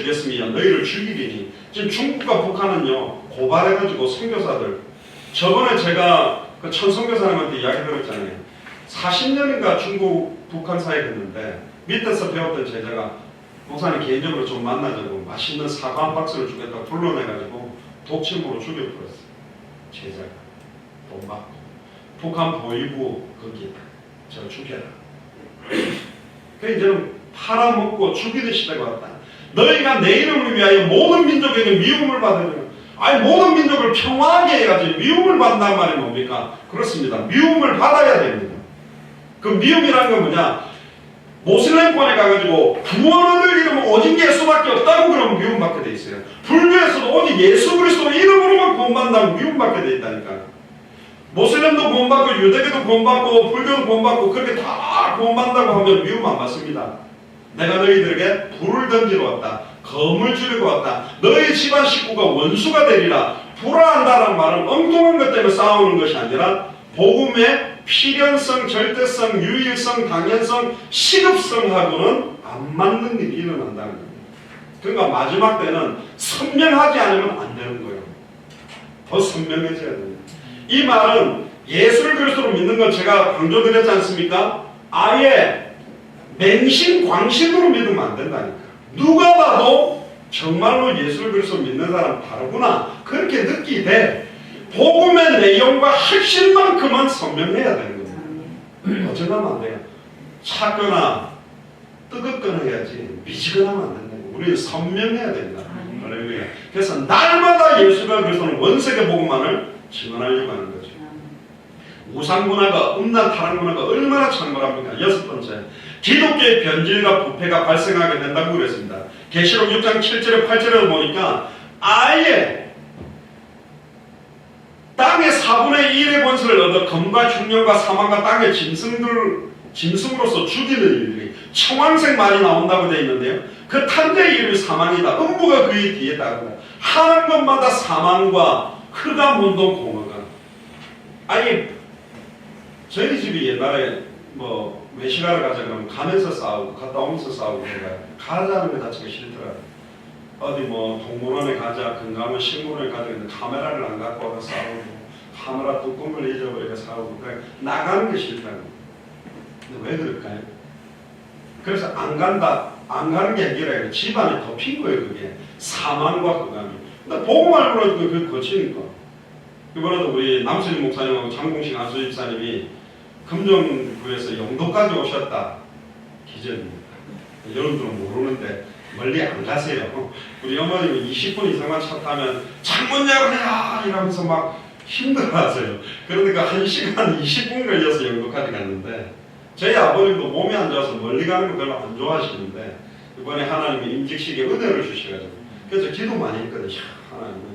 되겠으며 너희를 죽이리니. 지금 중국과 북한은요 고발해가지고 선교사들, 저번에 제가 그 천선교사님한테 이야기 들었잖아요. 40년인가 중국 북한 사역에 했는데 밑에서 배웠던 제자가 목사님 개인적으로 좀 만나자고 맛있는 사과 한 박스를 주겠다고 불러내가지고 독침으로 죽여버렸어요. 제자가 돈 받고 북한 보위부 거기에 저 죽여라. 그 이제는 팔아먹고 죽이는 시대가 왔다. 너희가 내 이름을 위하여 모든 민족에게 미움을 받으면, 아니 모든 민족을 평화하게 해야지 미움을 받는단 말이 뭡니까? 그렇습니다. 미움을 받아야 됩니다. 그 미움이라는 건 뭐냐? 모슬렘권에 가가지고 구원 얻을 이름은 오직 예수밖에 없다고 그러면 미움받게 돼 있어요. 불교에서도 오직 예수 그리스도 이름으로만 구원받는다고 미움받게 돼 있다니까. 모슬렘도 구원받고 유대교도 구원받고 불교도 구원받고 그렇게 다 구원받는다고 하면 미움 안 받습니다. 내가 너희들에게 불을 던지러 왔다. 검을 주려고 왔다. 너희 집안 식구가 원수가 되리라. 불화한다는 말은 엉뚱한 것 때문에 싸우는 것이 아니라 복음의 필연성, 절대성, 유일성, 당연성, 시급성하고는 안 맞는 일이 일어난다는 겁니다. 그러니까 마지막 때는 선명하지 않으면 안 되는 거예요. 더 선명해져야 됩니다. 이 말은 예수를 그리스도로 믿는 건 제가 강조드렸지 않습니까? 아예 맹신, 광신으로 믿으면 안 된다니까. 누가 봐도 정말로 예수를 그리스도로 믿는 사람 다르구나 그렇게 느끼되 복음의 내용과 핵심만큼은 선명해야 되는 겁니다. 어쩌면 안 돼요. 차거나 뜨겁거나 해야지 미지근하면 안 된다고. 우리는 선명해야 됩니다. 할렐루야. 그래서 날마다 예수가 그리스도는 원색의 복음만을 증언하려고 하는 거죠. 우상문화가, 음란 타락문화가 얼마나 창궐합니까? 여섯 번째, 기독교의 변질과 부패가 발생하게 된다고 그랬습니다. 계시록 6장 7절에 8절에 보니까 아예 땅의 4분의 1의 권세를 얻어 검과 중령과 사망과 땅의 짐승으로서 죽이는 일들이 청황색 말이 나온다고 되어 있는데요. 그 탄자의 이름이 사망이다. 음부가 그의 뒤에 따르고 하는 것마다 사망과 흑암 운동 공허가. 아니 저희 집이 옛날에 뭐 외식하러 가자 그러면 가면서 싸우고 갔다 오면서 싸우고 가자는 거 자체가 싫더라고요. 어디 뭐 동물원에 가자, 건강한 식물원에 가자 근데 카메라를 안 갖고 와서 싸우고 카메라 뚜껑을 잊어버리고 싸우고 그러니까 나가는 게 싫다고. 근데 왜 그럴까요? 그래서 안 가는 게 해결해요. 집안에 덮인 거예요. 그게 사망과 흑암이. 근데 복음 알고는 그게 거치니까. 이번에도 우리 남순희 목사님하고 장공식 안수 집사님이 금정구에서 영도까지 오셨다. 기적입니다. 여러분들은 모르는데 멀리 안 가세요. 우리 어머님이 20분 이상만 차 타면 창문 열어야 이러면서 막 힘들어하세요. 그러니까 1시간 20분 걸려서 영도까지 갔는데 저희 아버님도 몸이 안 좋아서 멀리 가는 거 별로 안 좋아하시는데 이번에 하나님이 임직식에 은혜를 주셔가지고 그래서 기도 많이 했거든요. 하나님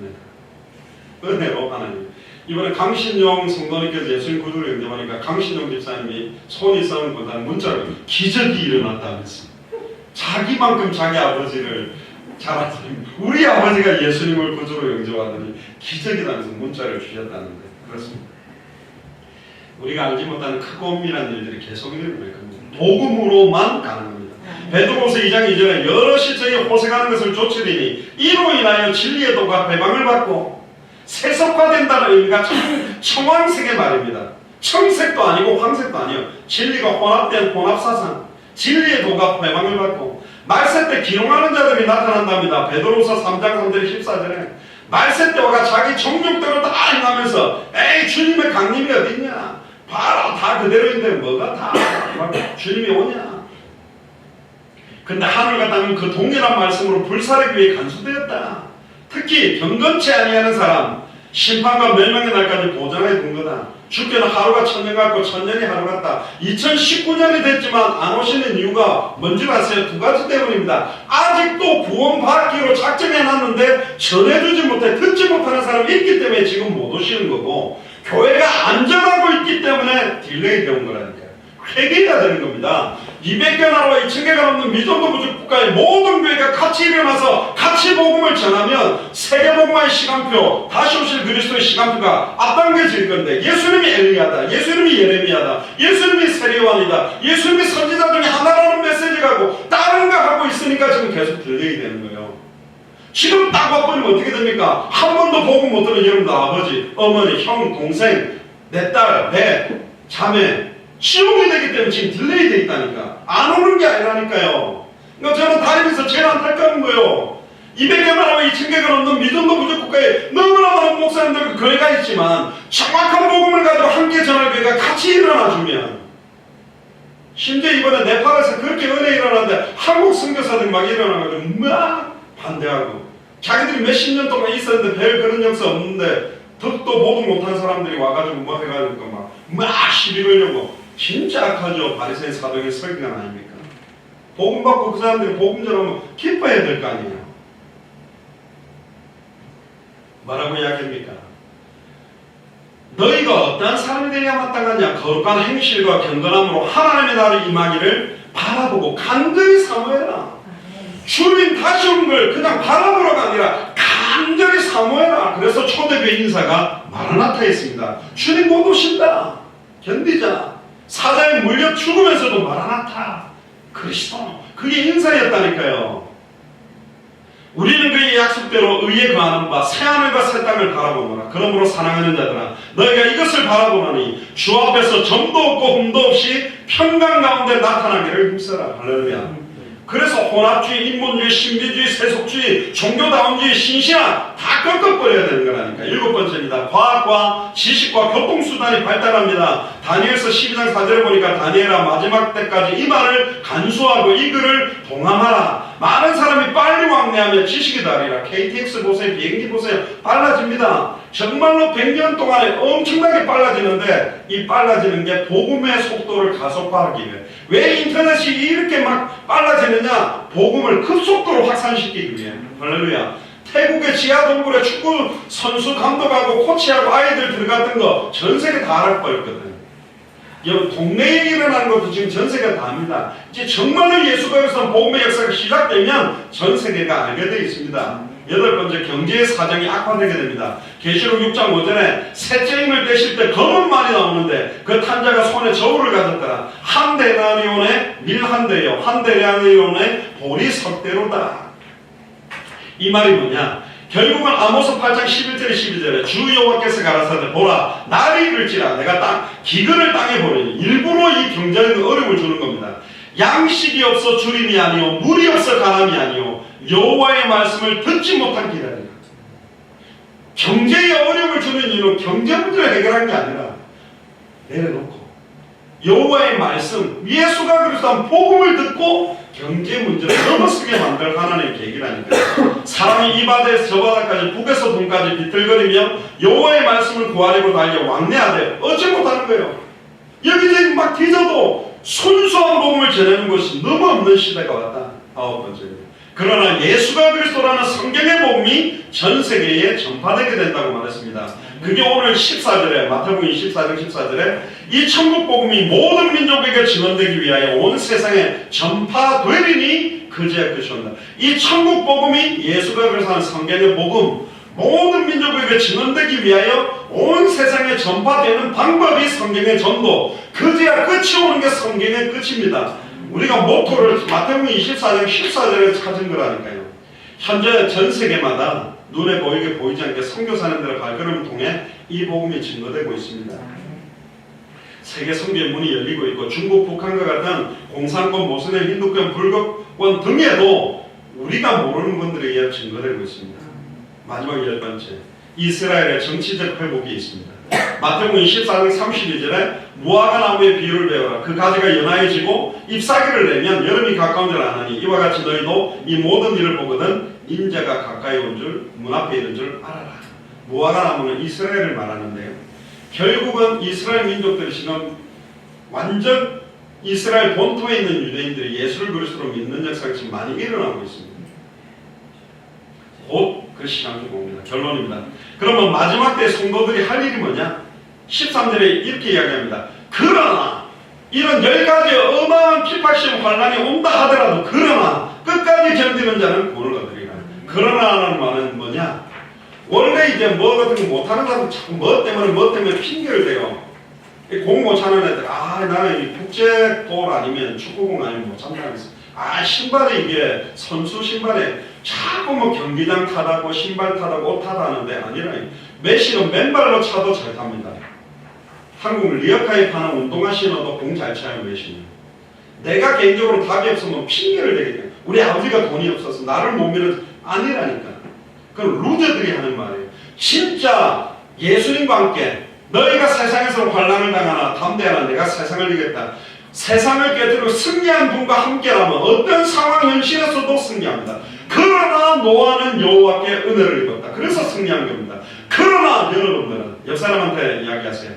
은혜로 하나님. 이번에 강신용 성도님께서 예수님 구주로 영접하니까 강신용 집사님이 손이 썩은 것보다는 문자로 기적이 일어났다면서 자기만큼 자기 아버지를 잘 아시는 우리 아버지가 예수님을 구주로 영접하더니 기적이라면서 문자를 주셨다는데 그렇습니다. 우리가 알지 못하는 크고 엄밀한 일들이 계속 일어날 겁니다. 복음으로만 가능합니다. 베드로후서 2장 2절에 여럿이 저희 호색하는 것을 좇으리니 이로 인하여 진리의 도가 배방을 받고 세속화된다는 의미가 청황색의 말입니다. 청색도 아니고 황색도 아니에요. 진리가 혼합된 혼합사상, 진리의 도가 배방을 받고 말세 때 기롱하는 자들이 나타난답니다. 베드로후서 3장 3절 14절에 말세 때와가 자기 정욕대로 다 행하면서 에이 주님의 강림이 어딨냐, 봐라 다 그대로인데 뭐가 다 주님이 오냐. 근데 하늘과 땅은 그 동일한 말씀으로 불사르기 위해 간수되었다. 특히 경건치 아니하는 사람 심판과 멸망의 날까지 보장해 둔 거다. 주께는 하루가 1000년 같고 1000년이 하루 같다. 2019년이 됐지만 안 오시는 이유가 뭔지 아세요? 두 가지 때문입니다. 아직도 구원받기로 작정해놨는데 전해주지 못해 듣지 못하는 사람이 있기 때문에 지금 못 오시는 거고 교회가 안전하고 있기 때문에 딜레이 되는 거라니까요. 회개해야 되는 겁니다. 200개 나라와 2000개가 넘는 미전도 부족 국가의 모든 교회가 같이 일어나서 같이 복음을 전하면 세계복음화의 시간표, 다시 오실 그리스도의 시간표가 앞당겨질 건데 예수님이 엘리야다, 예수님이 예레미야다, 예수님이 세례요한이다, 예수님이 선지자 중에 하나라는 메시지가 하고 다른 거 하고 하고 있으니까 지금 계속 들려야 되는 거예요. 지금 딱 와버리면 어떻게 됩니까? 한 번도 복음 못 들은 여러분들 아버지, 어머니, 형, 동생, 내 딸, 내 자매 지옥이 되기 때문에 지금 딜레이 돼 있다니까. 안 오는 게 아니라니까요. 그러니까 저는 다니면서 제일 안타까운 거예요. 200개만 하면 2,000개가 넘는 미전도 부족국가에 너무나 많은 목사님들 교회가 있지만 정확한 복음을 가지고 함께 전할 교회가 같이 일어나주면, 심지어 이번에 네팔에서 그렇게 은혜 일어났는데 한국 선교사들이 막 일어나가지고 막 반대하고, 자기들이 몇십 년 동안 있었는데 별 그런 역사 없는데 덕도 보도 못한 사람들이 와가지고 뭐 해가지고 막 시비 걸려고. 진짜 악하죠. 바리새인 사도의 설교가 아닙니까? 복음 받고 그 사람들이 복음 전하면 기뻐해야 될 거 아니에요. 뭐라고 이야기합니까? 너희가 어떠한 사람이 되냐 마땅하냐? 거룩한 행실과 경건함으로 하나님의 나라를 임하기를 바라보고 간절히 사모해라. 주님 다시 오는 걸 그냥 바라보라가 아니라 간절히 사모해라. 그래서 초대교회 인사가 마라나타였습니다. 주님 못 오신다. 견디자. 사자에 물려 죽으면서도 마라나타. 그리스도. 그게 인사였다니까요. 우리는 그의 약속대로 의에 거하는 바 새하늘과 새 땅을 바라보노라. 그러므로 사랑하는 자들아, 너희가 이것을 바라보노니 주 앞에서 점도 없고 흠도 없이 평강 가운데 나타나기를 힘써라. 할렐루야. 그래서 혼합주의, 인본주의, 신비주의, 세속주의, 종교다운주의, 신신화 다 꺾어버려야 되는 거라니까. 7번째입니다. 과학과 지식과 교통수단이 발달합니다. 다니엘서 12장 4절에 보니까 다니엘아 마지막 때까지 이 말을 간수하고 이 글을 동함하라. 많은 사람이 빨리 왕래하며 지식이 다리라. KTX 보세요. 비행기 보세요. 빨라집니다. 정말로 100년 동안에 엄청나게 빨라지는데, 이 빨라지는 게 복음의 속도를 가속화하기 위해. 왜 인터넷이 이렇게 막 빨라지느냐? 복음을 급속도로 확산시키기 위해. 할렐루야. 태국의 지하동굴에 축구 선수 감독하고 코치하고 아이들 들어갔던 거 전 세계 다 알아버렸거든. 동네에 일어나는 것도 지금 전 세계가 다 압니다. 이제 정말로 예수가 그리스도 복음의 역사가 시작되면 전 세계가 알게 되어 있습니다. 8번째, 경제의 사정이 악화되게 됩니다. 계시록 6장 5절에 셋째 힘을 떼실 때 검은 말이 나오는데 그 탄자가 손에 저울을 가졌더라. 한 데나리온에 밀 한 대요, 한 데나리온에 보리 석대로다. 이 말이 뭐냐? 결국은 아모스 8장 11절에 12절에 주 여호와께서 가라사대 보라 날이 이를지라 내가 기근을 땅에 보내니. 일부러 이 경제적인 어려움을 주는 겁니다. 양식이 없어 주림이 아니요 물이 없어 가람이 아니요 여호와의 말씀을 듣지 못한 기다리라. 경제에 어려움을 주는 이유는 경제 문제를 해결한 게 아니라 내려놓고 여호와의 말씀, 예수가 그리스도 복음을 듣고 경제 문제를 넘어서게 만들 하나님의 계기라니까요. 사람이 이 바다에서 저 바다까지 북에서 동까지 비틀거리며 여호와의 말씀을 구하려고 달려 왕래하되 어찌 못하는 거예요. 여기저기 막 뒤져도 순수한 복음을 전하는 것이 너무 없는 시대가 왔다. 9번째입니다. 그러나 예수가 그리스도라는 성경의 복음이 전 세계에 전파되게 된다고 말했습니다. 그게 오늘 14절에 마태복음 24장 14절에 이 천국 복음이 모든 민족에게 증언되기 위하여 온 세상에 전파되리니 그제야 끝이 온다. 이 천국 복음이 예수가 그리스도라는 성경의 복음 모든 민족에게 증언되기 위하여 온 세상에 전파되는 방법이 성경의 전도. 그제야 끝이 오는 게 성경의 끝입니다. 우리가 모토를 마태복음 24장 14절에 찾은 거라니까요. 현재 전 세계마다 눈에 보이게 보이지 않게 선교사님들의 발걸음을 통해 이 복음이 증거되고 있습니다. 세계 선교의 문이 열리고 있고 중국, 북한과 같은 공산권, 모슬렘, 힌두권, 불교권 등에도 우리가 모르는 분들에 의해 증거되고 있습니다. 마지막 10번째, 이스라엘의 정치적 회복이 있습니다. 마태복음 24장 32절에 무화과 나무의 비유를 배워라. 그 가지가 연하여지고 잎사귀를 내면 여름이 가까운 줄 아나니 이와 같이 너희도 이 모든 일을 보거든 인자가 가까이 온 줄 문 앞에 있는 줄 알아라. 무화과 나무는 이스라엘을 말하는데요. 결국은 이스라엘 민족들이 지금 완전 이스라엘 본토에 있는 유대인들이 예수를 그리스도로 믿는 역사가 지금 많이 일어나고 있습니다. 곧 그 시간이 옵니다. 결론입니다. 그러면 마지막 때 성도들이 할 일이 뭐냐? 13절에 이렇게 이야기합니다. 그러나 이런 10가지 어마어마한 핍박시험 환난이 온다 하더라도 그러나 끝까지 견디는 자는 구원을 얻으리라. 그러나라는 말은 뭐냐? 원래 이제 뭐 같은 거 못하는 사람은 자꾸 뭐 때문에 핑계를 대요. 공 못 차는 애들, 나는 국제돌 아니면 축구공 아니면 못 찬다 그랬어. 신발이 이게 선수 신발에 자꾸 뭐 경기장 타다고 신발 타다고 옷 타다 하는데 아니라 메시는 맨발로 차도 잘 탑니다. 한국 리어카에 파는 운동화 신어도 공 잘 차요. 메시는. 내가 개인적으로 답이 없으면 핑계를 대게. 우리 아버지가 돈이 없어서 나를 못 밀어. 아니라니까. 그건 루저들이 하는 말이에요. 진짜 예수님과 함께 너희가 세상에서 환난을 당하나 담대하나 내가 세상을 이겼다. 세상을 깨뜨리고 승리한 분과 함께라면 어떤 상황 현실에서도 승리합니다. 그러나 노아는 여호와께 은혜를 입었다. 그래서 승리한 겁니다. 그러나 여러분들은 옆 사람한테 이야기하세요.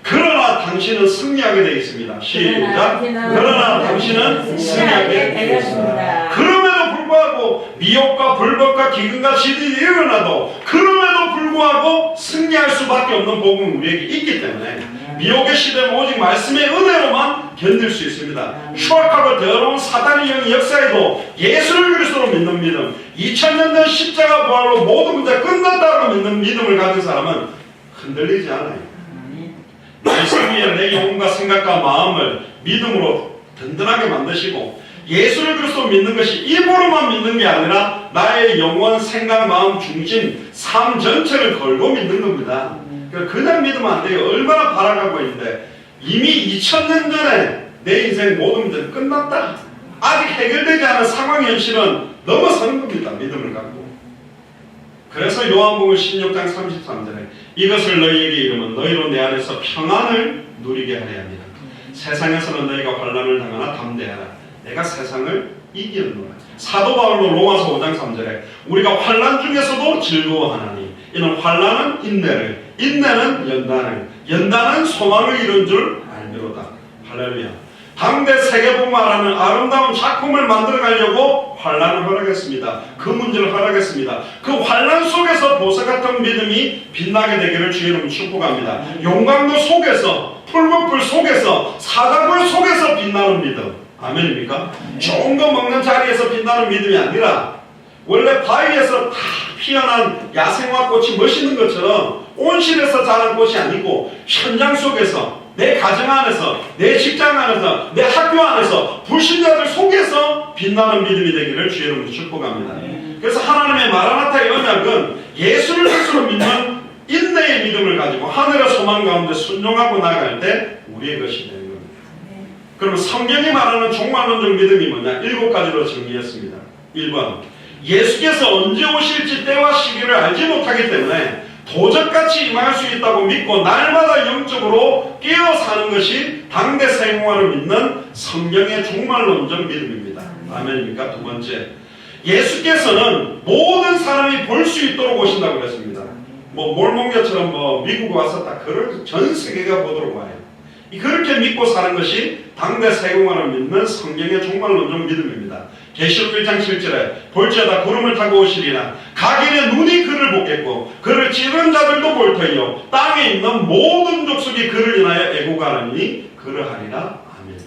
그러나 당신은 승리하게 되어 있습니다. 시작. 그러나 당신은 승리하게 되어 있습니다. 그럼에도 불구하고 미혹과 불법과 기근과 시련이 일어나도 그럼에도 불구하고 승리할 수밖에 없는 복음은 우리에게 있기 때문에 미혹의 시대는 오직 말씀의 은혜로만 견딜 수 있습니다. 추악하고 더러운 사단의 영이 역사에도 예수를 그리스도로 믿는 믿음, 2000년 전 십자가 부활로 모든 문제 끝났다고 믿는 믿음을 가진 사람은 흔들리지 않아요. 말씀 위에 내 영혼과 생각과 마음을 믿음으로 든든하게 만드시고 예수를 그리스도 믿는 것이 입으로만 믿는 게 아니라 나의 영혼, 생각, 마음, 중심, 삶 전체를 걸고 믿는 겁니다. 그냥 믿으면 안 돼요. 얼마나 바라가고 있는데 이미 2000년 전에 내 인생 모든 문제는 끝났다. 아직 해결되지 않은 상황 현실은 넘어서는 겁니다. 믿음을 갖고. 그래서 요한복음 16장 33절에 이것을 너희에게 이르면 너희로 내 안에서 평안을 누리게 하려 합니다. 세상에서는 너희가 환난을 당하나 담대하라. 내가 세상을 이기는구나. 사도 바울도 로마서 5장 3절에 우리가 환난 중에서도 즐거워하나니 이는 환난은 인내를, 인내는 연단을, 연단은 소망을 이룬 줄 알미로다. 할렐루야. 당대 세계복음화라는 아름다운 작품을 만들어가려고 환난을 허락했습니다. 그 문제를 허락했습니다. 그 환난 속에서 보석같은 믿음이 빛나게 되기를 주의 이름으로 축복합니다. 용광로 속에서, 풀무불 속에서, 사자굴 속에서 빛나는 믿음. 아멘입니까? 좋은 거 먹는 자리에서 빛나는 믿음이 아니라 원래 바위에서 다 피어난 야생화 꽃이 멋있는 것처럼 온실에서 자란 꽃이 아니고 현장 속에서 내 가정 안에서, 내 직장 안에서, 내 학교 안에서, 불신자들 속에서 빛나는 믿음이 되기를 주의 이름으로 축복합니다. 그래서 하나님의 마라나타의 언약은 예수를 스스로 믿는 인내의 믿음을 가지고 하늘의 소망 가운데 순종하고 나갈 때 우리의 것이 되는 겁니다. 그러면 성경이 말하는 종말론적 믿음이 뭐냐? 7가지로 정리했습니다. 1번, 예수께서 언제 오실지 때와 시기를 알지 못하기 때문에 도적같이 임할 수 있다고 믿고 날마다 영적으로 깨어 사는 것이 당대 세공화를 믿는 성경의 종말론적 믿음입니다. 아멘입니까? 두 번째, 예수께서는 모든 사람이 볼 수 있도록 오신다고 그랬습니다. 몰몬교처럼 미국 와서 다 그걸 전 세계가 보도록 와요. 그렇게 믿고 사는 것이 당대 세공화를 믿는 성경의 종말론적 믿음입니다. 계시록 1장 7절에 볼지어다 구름을 타고 오시리라. 각인의 눈이 그를 보겠고 그를 찌른 자들도 볼 터이요 땅에 있는 모든 족속이 그를 인하여 애고가느니 그러하리라. 아멘.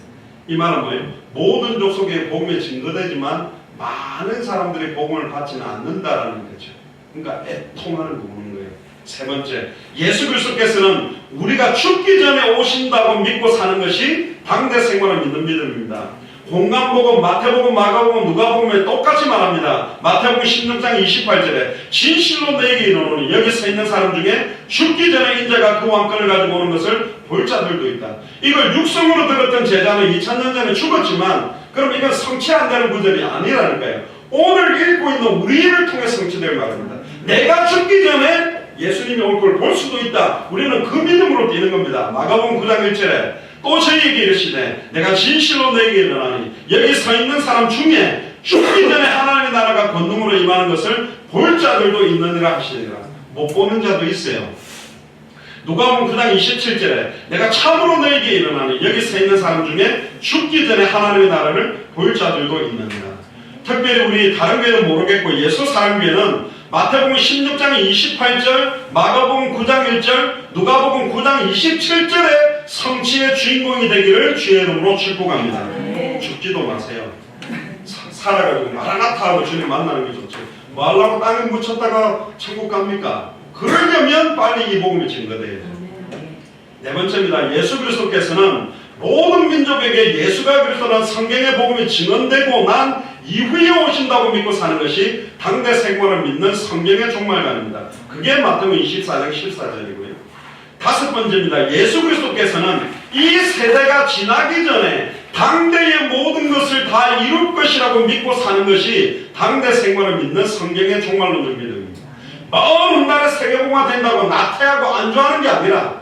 이 말은 뭐예요? 모든 족속의 복음이 증거되지만 많은 사람들이 복음을 받지는 않는다라는 거죠. 그러니까 애통하는 부분인 거예요. 세 번째, 예수 그리스도께서는 우리가 죽기 전에 오신다고 믿고 사는 것이 당대 생활을 믿는 믿음입니다. 공간복음, 마태복음, 마가복음, 누가복음에 똑같이 말합니다. 마태복음 16장 28절에 진실로 너에게 이르노니 여기 서 있는 사람 중에 죽기 전에 인자가 그 왕권을 가지고 오는 것을 볼 자들도 있다. 이걸 육성으로 들었던 제자는 2000년 전에 죽었지만 그럼 이건 성취 안 되는 구절이 아니라니까요. 오늘 읽고 있는 우리를 통해 성취될 말입니다. 내가 죽기 전에 예수님이 올 걸 볼 수도 있다. 우리는 그 믿음으로 뛰는 겁니다. 마가복음 9장 1절에 또 저희에게 이르시되 내가 진실로 너에게 이르노니 여기 서 있는 사람 중에 죽기 전에 하나님의 나라가 권능으로 임하는 것을 볼 자들도 있느니라 하시니라. 못 보는 자도 있어요. 누가복음 9장 27절에 내가 참으로 너에게 이르노니 여기 서 있는 사람 중에 죽기 전에 하나님의 나라를 볼 자들도 있느니라. 특별히 우리 다른 교회는 모르겠고 예수 사랑교회는 마태복음 16장 28절, 마가복음 9장 1절, 누가복음 9장 27절에 성취의 주인공이 되기를 주의 이름으로 축복합니다. 죽지도 마세요. 살아가지고 마라나타 하고 주님 만나는 게 좋죠. 뭐 하려고 땅에 묻혔다가 천국 갑니까? 그러려면 빨리 이 복음이 증거돼야 돼요. 네 번째입니다. 예수 그리스도께서는 모든 민족에게 예수가 그리스도라는 성경의 복음이 증언되고 난 이후에 오신다고 믿고 사는 것이 당대 생활을 믿는 성경의 종말관입니다. 그게 마태복음 24장 14절이고요. 다섯 번째입니다. 예수 그리스도께서는 이 세대가 지나기 전에 당대의 모든 것을 다 이룰 것이라고 믿고 사는 것이 당대 생활을 믿는 성경의 종말론적 믿음입니다. 먼 훗날에 세계공화 된다고 나태하고 안주하는 게 아니라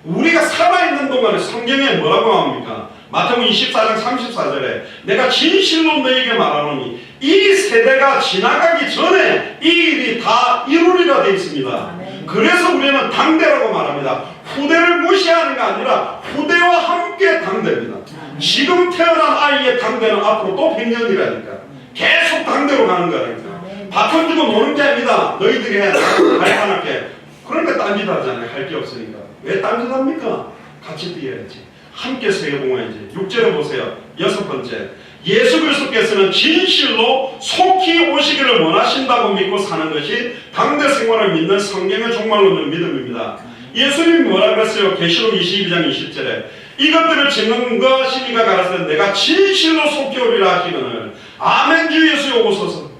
우리가 살아있는 동안에 성경에 뭐라고 합니까? 마태복음 24장 34절에 내가 진실로 너에게 말하노니 이 세대가 지나가기 전에 이 일이 다 이루리라 되어 있습니다. 그래서 우리는 당대라고 말합니다. 후대를 무시하는 게 아니라 후대와 함께 당대입니다. 지금 태어난 아이의 당대는 앞으로 또 100년이라니까. 계속 당대로 가는 거라니까. 바톤 주고 노는 게 아닙니다. 너희들이 해. 할 할게. 그러니까 딴짓하잖아요. 할 게 없으니까. 왜 딴짓합니까? 같이 뛰어야지. 함께 세계공화해야지. 6절에 보세요. 여섯 번째. 예수 그리스도께서는 진실로 속히 오시기를 원하신다고 믿고 사는 것이 당대 생활을 믿는 성경의 종말론적 믿음입니다. 예수님이 뭐라 그랬어요? 계시록 22장 20절에 이것들을 증거하신 이가 가라사대 내가 진실로 속히 오리라 하시거늘 아멘 주 예수여 오소서.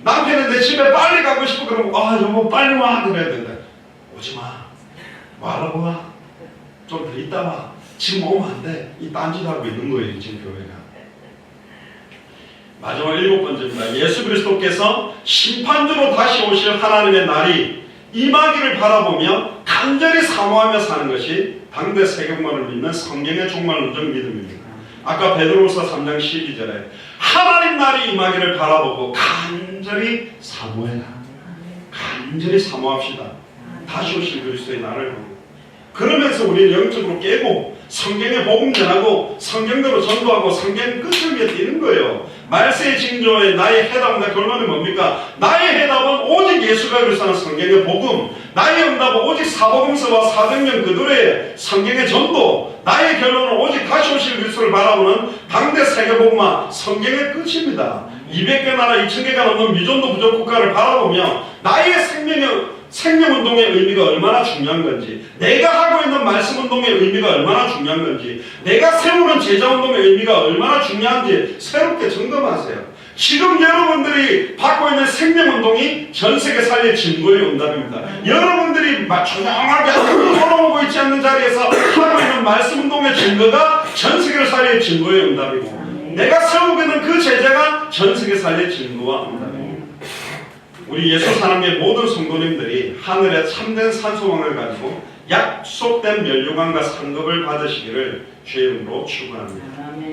남편은 내 집에 빨리 가고 싶어 그러면 여보 빨리 와 그래야 된다. 오지마. 말하고 와. 좀 더 있다 와. 지금 오면 안 돼. 이 딴짓하고 있는 거예요 지금 교회가. 마지막 일곱 번째입니다. 예수 그리스도께서 심판주로 다시 오실 하나님의 날이 임하기를 바라보며 간절히 사모하며 사는 것이 당대 세계공화를 믿는 성경의 종말론적 믿음입니다. 아까 베드로후서 3장 12절에 하나님 날이 임하기를 바라보고 간절히 사모해라. 간절히 사모합시다. 다시 오실 그리스도의 날을 보고 그러면서 우리는 영적으로 깨고 성경의 복음 전하고 성경대로 전도하고 성경 끝을 위해 뛰는 거예요. 말세의 징조에 나의 해답은 결론이 뭡니까? 나의 해답은 오직 예수가 그리스도라는 성경의 복음, 나의 응답은 오직 사복음서와 사백년 그들의 성경의 전도, 나의 결론은 오직 다시 오실 그리스도를 바라보는 당대 세계복음화 성경의 끝입니다. 200개 나라 2000개가 넘는 미존도 부족 국가를 바라보며 나의 생명운동의 의미가 얼마나 중요한 건지, 내가 하고 있는 말씀운동의 의미가 얼마나 중요한 건지, 내가 세우는 제자운동의 의미가 얼마나 중요한지 새롭게 점검하세요. 지금 여러분들이 받고 있는 생명운동이 전세계 살릴 증거의 응답입니다. 여러분들이 조용하게 돌아오고 있지 않는 자리에서 하고 있는 말씀운동의 증거가 전세계를 살릴 증거의 응답이고, 내가 세우고 있는 그 제자가 전세계 살릴 증거와 응답입니다. 우리 예수 사랑의 모든 성도님들이 하늘의 참된 산소망을 가지고 약속된 면류관과 상급을 받으시기를 주의 이름으로 축원합니다.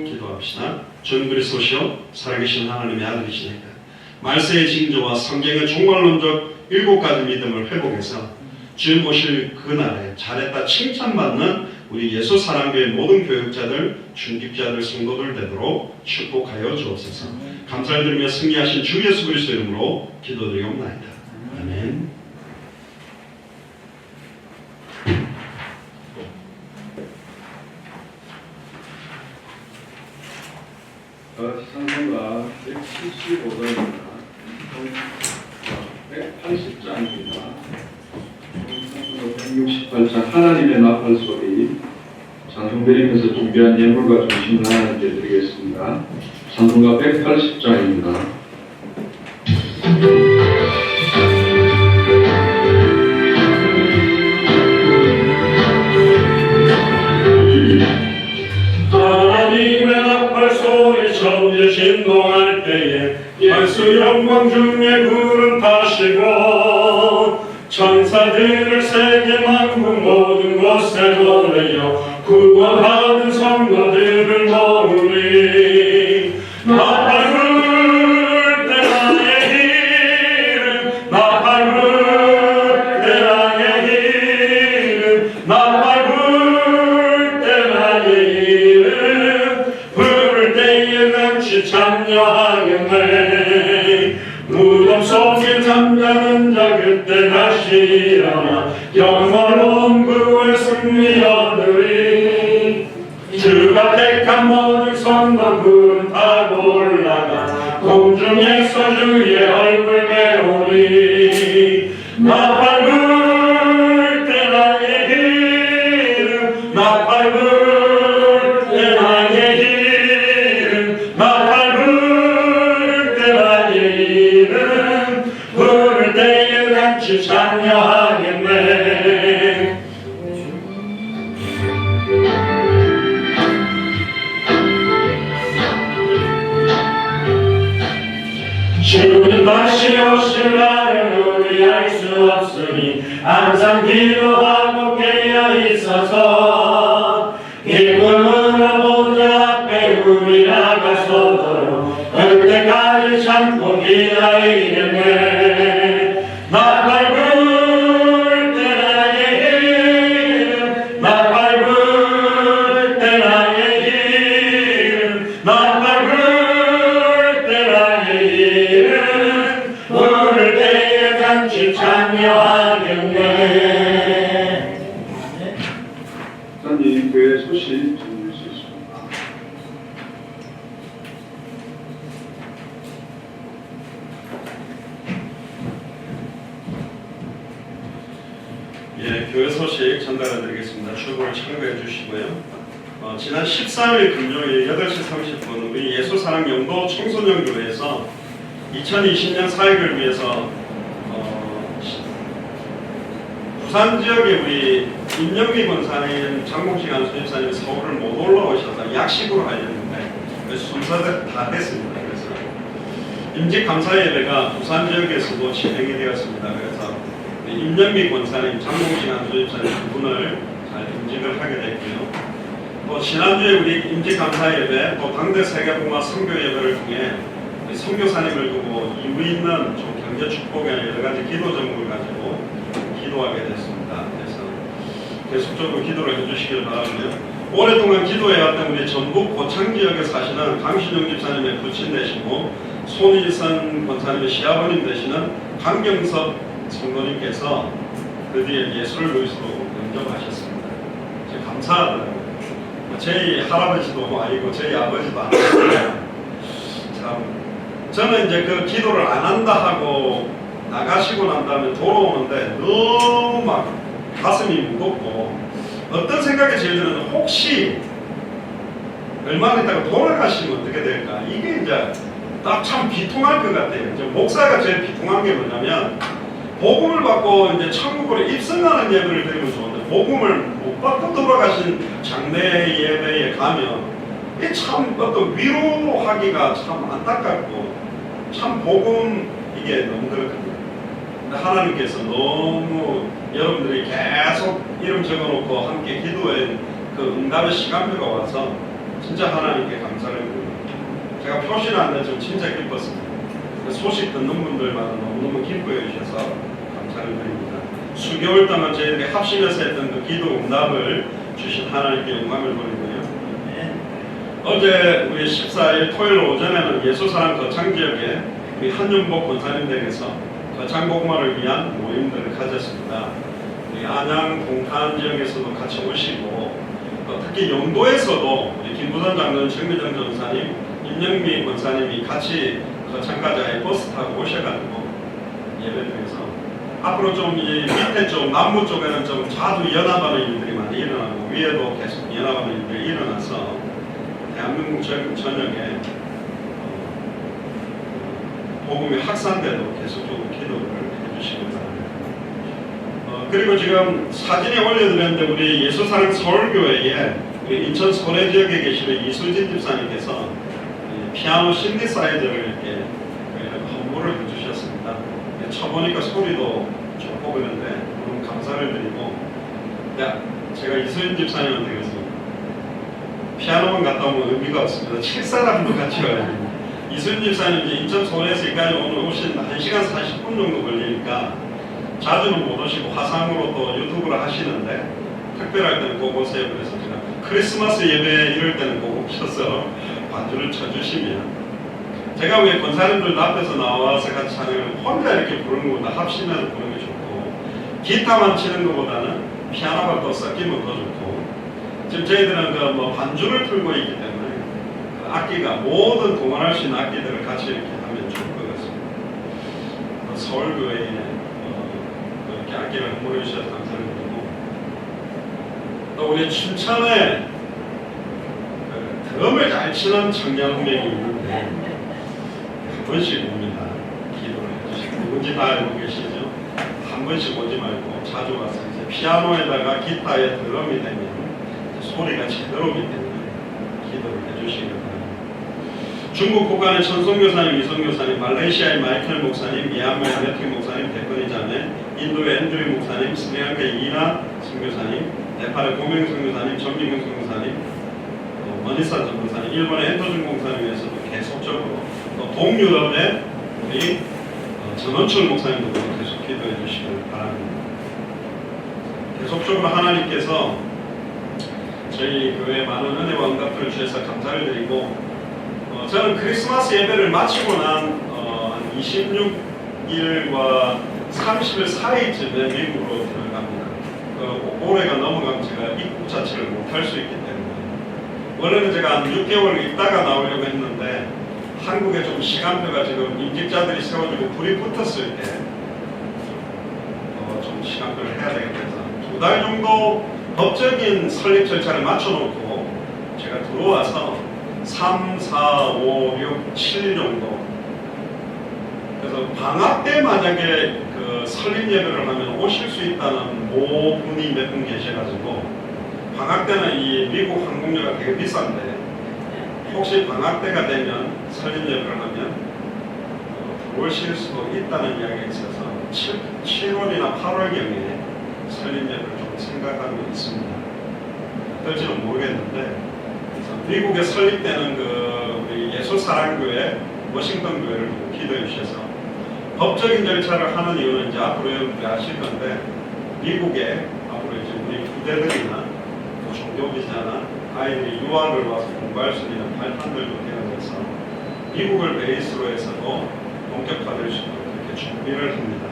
기도합시다. 전 그리스도시요 살아계신 하나님의 아들이시니까 말세의 징조와 성경의 종말론적 7가지 믿음을 회복해서 주님 오실 그날에 잘했다 칭찬받는 우리 예수 사랑교의 모든 교육자들, 중직자들, 성도들 되도록 축복하여 주옵소서. 감사를 드리며 승리하신 주 예수 그리스도 이름으로 기도드리옵나이다. 아멘. 찬송가 175장입니다. 180장입니다. 168장 하나님의 나팔 소리 찬송드리면서 준비한 예물과 중심을 하나님께 드리겠습니다. 찬송가 180장입니다. 하나님의 나팔 소리 천지 신동할 때에 예수 영광 중에 구름 타시고 천사들을 세계 만국 모든 곳에 보내어 구원하는 성도들을 모으리. 나팔 불 때 나의 이름 나팔 불 때 나의 이름 나팔 불 때 나의 이름 부를 때에 즉시 참여하겠네. 무덤 속에 잠자는 자 그때 다시 일어나 영원한 구원의 승리 얻으리. 주가 택한 모든 성도 구름 타고 올라가 공중에서 주의 얼굴 배우리. 나팔 불 때 나의 이름 나팔 불 잔치 참여하겠네. 주님 다시 오실 날은 우리 알 수 없으니 항상 기도하고 깨어 있어서 기쁨으로 보좌 앞에 우리 나가서도록 그때까지 참고 기다리겠네. 나 밟을 때 나의 길, 나 밟을 때 나의 길, 나 밟을 때 나의 길은 오를 때에 잔치 참여하겠네. 목사님, 교회 소식 전해줄 수 있습니다. 예, 교회 소식 전달해 드리겠습니다. 출구를 참고해 주시고요. 지난 13일 금요일 8시 30분 우리 예수사랑 영도 청소년교회에서 2020년 사역을 위해서 부산 지역에 우리 임영미 권사님, 장봉식 안수집사님 서울을 못 올라오셔서 약식으로 하였는데 순서대로 다 됐습니다. 그래서 임직 감사 예배가 부산 지역에서도 진행이 되었습니다. 그래서 임영미 권사님, 장봉식 안수집사님 두 분을 잘 임직을 하게 됐고요. 또 지난주에 우리 임직 감사 예배, 또 당대 세계봉화 선교 예배를 통해 선교사님을 두고 이유 있는 좀 경제 축복의 여러 가지 기도 제목을 가지고 기도하게 됐습니다. 그래서 계속적으로 기도를 해주시길 바라고요. 오랫동안 기도해왔던 우리 전북 고창 지역에 사시는 강신영 집사님의 부친 되시고 손일선 권사님의 시아버님 되시는 강경섭 성도님께서 드디어 예수를 그리스도로 영접하셨습니다. 제가 감사하더라고요. 저희 할아버지도 아니고 저희 아버지도 안 했는데 참 저는 이제 그 기도를 안 한다 하고 나가시고 난 다음에 돌아오는데 너무 막 가슴이 무겁고 어떤 생각이 제일 드는 혹시 얼마 있다가 돌아가시면 어떻게 될까? 이게 이제 딱 참 비통할 것 같아요. 이제 목사가 제일 비통한 게 뭐냐면 복음을 받고 이제 천국으로 입성하는 예배를 드리면 좋은데 복음을 못 받고 돌아가신 장례 예배에 가면 이 참 어떤 위로하기가 참 안타깝고 참 복음 이게 너무 그렇거든요. 근데 하나님께서 너무 여러분들이 계속 이름 적어놓고 함께 기도해 그 응답의 시간표가 와서 진짜 하나님께 감사를 드립니다. 제가 표시는 안 됐지만 진짜 기뻤습니다. 그 소식 듣는 분들마다 너무너무 기뻐해 주셔서 감사를 드립니다. 수개월 동안 저희들이 합심해서 했던 그 기도 응답을 주신 하나님께 영광을 돌리고요. 어제 우리 14일 토요일 오전에는 예수사랑 거창 지역에 우리 한윤복 권사님 댁에서 거창 복음화를 위한 모임들을 가졌습니다. 우리 안양 동탄 지역에서도 같이 오시고 특히 영도에서도 우리 김부선 장로님, 정미정 전사님, 임영미 권사님이 같이 거창까지 버스 타고 오셔가지고 예배드려서 앞으로 좀 이 밑에 쪽 남부 쪽에는 좀 자주 연합하는 일들이 많이 일어나고 위에도 계속 연합하는 일들이 일어나서 대한민국 전역에 복음이 확산돼도 계속적으로 기도를 해주시기 바랍니다. 그리고 지금 사진에 올려드렸는데 우리 예수사랑 서울교회에 인천 소래 지역에 계시는 이수진 집사님께서 피아노 신디사이저를 이렇게 헌물을 해주셨습니다. 쳐보니까 소리도 좋고 그런데 너무 감사를 드리고 제가 이수진 집사님한테 그래서 피아노만 갔다 오면 의미가 없습니다. 칠 사람도 같이 와야 됩니다. 이수진 집사님 이제 인천 소래에서 여기까지 오늘 오신 1시간 40분 정도 걸리니까 자주는 못 오시고 화상으로 또 유튜브를 하시는데 특별할 때는 꼭 오세요. 그래서 제가 크리스마스 예배 이럴 때는 꼭 오셔서 반주를 쳐주시면 제가 왜 권사님들 앞에서 나와서 같이 찬양을 혼자 이렇게 부르는 것보다 합심해서 부르는 게 좋고 기타만 치는 것보다는 피아노가 또 섞이면 더 좋고 지금 저희들은 그 뭐 반주를 풀고 있기 때문에 그 악기가 모든 동원할 수 있는 악기들을 같이 이렇게 하면 좋을 것 같습니다. 서울교회에 이렇게 악기를 헌물해 주셔서 감사드리고 또 우리 춘천에 드럼을 잘 치는 청년 한 명이 있는데 한 번씩 옵니다. 기도를 해주시고 누군지 다 알고 계시죠? 한 번씩 오지 말고 자주 와서 이제 피아노에다가 기타에 드럼이 되면 소리가 제대로 되면 기도를 해주시기 바랍니다. 중국 국간의 천송교사님, 이성교사님, 말레이시아의 마이클 목사님, 미얀마의 매튜 목사님, 대권이 자매, 인도의 앤드류 목사님, 스리랑카의 이나 선교사님, 네팔의 고명 선교사님, 정기명 선교사님, 머니사 전도사님, 일본의 엔터준 목사님에서도 계속적으로 또 동유럽의 우리 전원철 목사님도 계속 기도해 주시길 바랍니다. 계속적으로 하나님께서 저희 교회 많은 은혜와 응답들을 주셔서 감사를 드리고 저는 크리스마스 예배를 마치고 난 26일과 30일 사이쯤에 미국으로 들어갑니다. 올해가 넘어가면 제가 입국 자체를 못할 수 있기 때문에 원래는 제가 한 6개월 있다가 나오려고 했는데 한국에 좀 시간표가 지금 임직자들이 세워지고 불이 붙었을 때 좀 시간표를 해야 되겠다 해서 2달 정도 법적인 설립 절차를 맞춰놓고 제가 들어와서 3, 4, 5, 6, 7 정도. 그래서 방학 때 만약에 그 설립 예배를 하면 오실 수 있다는 모분이 몇 분 계셔가지고 방학 때는 이 미국 항공료가 되게 비싼데 혹시 방학 때가 되면 설립 예배를 하면 들어오실 수도 있다는 이야기가 있어서 7월이나 8월경에 설립 예배를 좀 생각하고 있습니다. 어떨지는 모르겠는데 미국에 설립되는 그 우리 예수사랑교회 워싱턴 교회를 기도해 주셔서 법적인 절차를 하는 이유는 이제 앞으로 여러분들이 아실 건데 미국에 앞으로 이제 우리 부대들이나 종교비자나 아이들이 유학을 와서 공부할 수 있는 발판들도 되어져서 미국을 베이스로 해서도 본격화될 수 있도록 그렇게 준비를 합니다.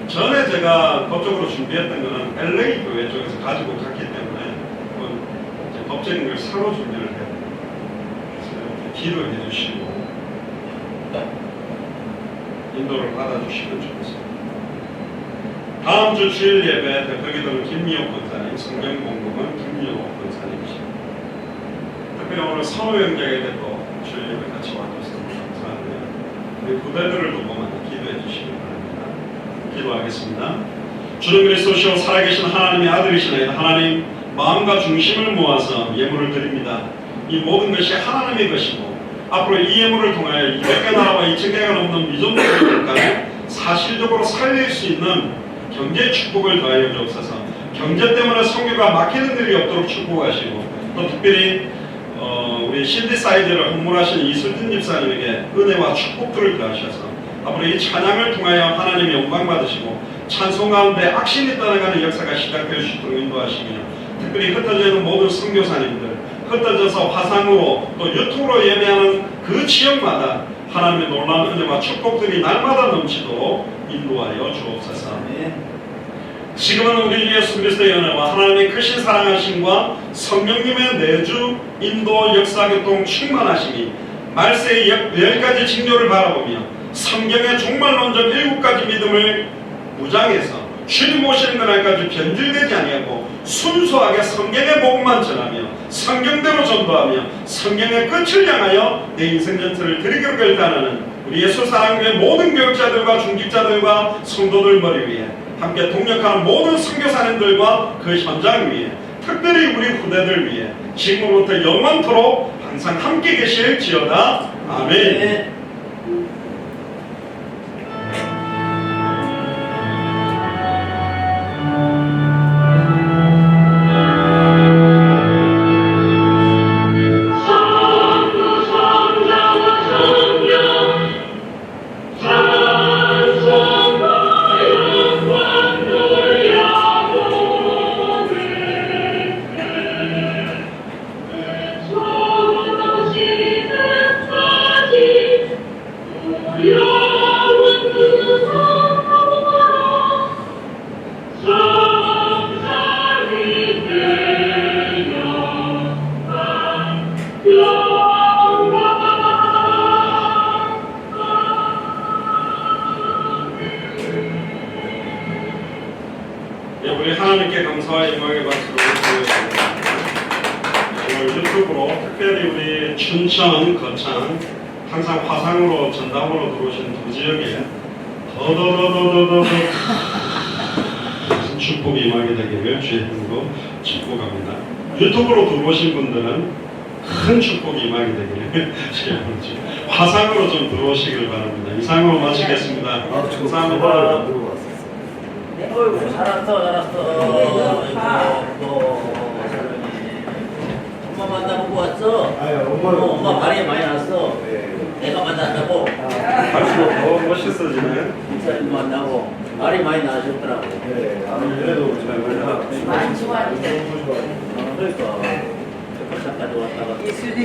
전에 제가 법적으로 준비했던 것은 LA 교회 쪽에서 가지고 갔기 때문에 법적인 걸 새로 준비를 해야 돼요. 그래서 이렇게 기도해 주시고 인도를 받아주시면 좋겠습니다. 다음 주 주일 예배 대표기도는 김미옥 권사님, 성경 공부는 김미옥 권사님이십니다. 특별히 오늘 선호 형제에게 또 주일 예배 같이 와주셔서 감사하고요. 우리 부대들을 두고 많이 기도해 주시기 바랍니다. 기도하겠습니다. 주는 그리스도시요 살아계신 하나님의 아들이시나이다. 하나님 마음과 중심을 모아서 예물을 드립니다. 이 모든 것이 하나님의 것이고 앞으로 이 예물을 통하여 200개 나라와 2,000개가 넘는 미전도들 국가를 사실적으로 살릴 수 있는 경제 축복을 더하여 주옵소서. 경제 때문에 선교가 막히는 일이 없도록 축복하시고 또 특별히 우리 신디사이드를 헌물하신 이슬진 집사님에게 은혜와 축복들을 더하셔서 앞으로 이 찬양을 통하여 하나님의 영광 받으시고 찬송 가운데 악신이 떠나가는 역사가 시작될 수 있도록 인도하시며 특별히 흩어져 있는 모든 선교사님들 흩어져서 화상으로 또 유튜브로 예배하는 그 지역마다 하나님의 놀라운 은혜와 축복들이 날마다 넘치도록 인도하여 주옵소서. 지금은 우리 주 예수 그리스도의 은혜와 하나님의 크신 사랑하심과 성령님의 내주 인도 역사교통 충만하심이 말세의 10가지 징조를 바라보며 성경의 종말론적 7가지 믿음을 무장해서 주님 오시는 그날까지 변질되지 아니하고 순수하게 성경의 복음만 전하며 성경대로 전도하며 성경의 끝을 향하여 내 인생 전체를 드리기로 결단하는 우리 예수사랑교회 모든 교육자들과 중직자들과 성도들 머리 위에 함께 동력하는 모든 선교사님들과 그 현장 위에 특별히 우리 후대들 위해 지금부터 영원토록 항상 함께 계실지어다. 아멘. 우리 하나님께 감사와 영광의 박수를 드리겠습니다. 오늘 유튜브로 특별히 우리 춘천, 거창 항상 화상으로 전담으로 들어오신 두 지역에 더더더더더더 축복이 임하게 되기를 주의 이름으로 축복합니다. 유튜브로 들어오신 분들은 큰 축복이 임하게 되기를 주의 이름으로 화상으로 좀 들어오시길 바랍니다. 이상으로 마치겠습니다. 감사합니다. 어이구 잘했어. 엄마 만나보고 왔어. 엄마 발이 많이 났어. 내가 만났다고. 갈수록 더 멋있어지네. 인사님 만나고 발이 많이 나셨더라고. 그래도 잘 만나. 많이 좋아하는데. 그러니까. 백화점까지 왔다가. 예수님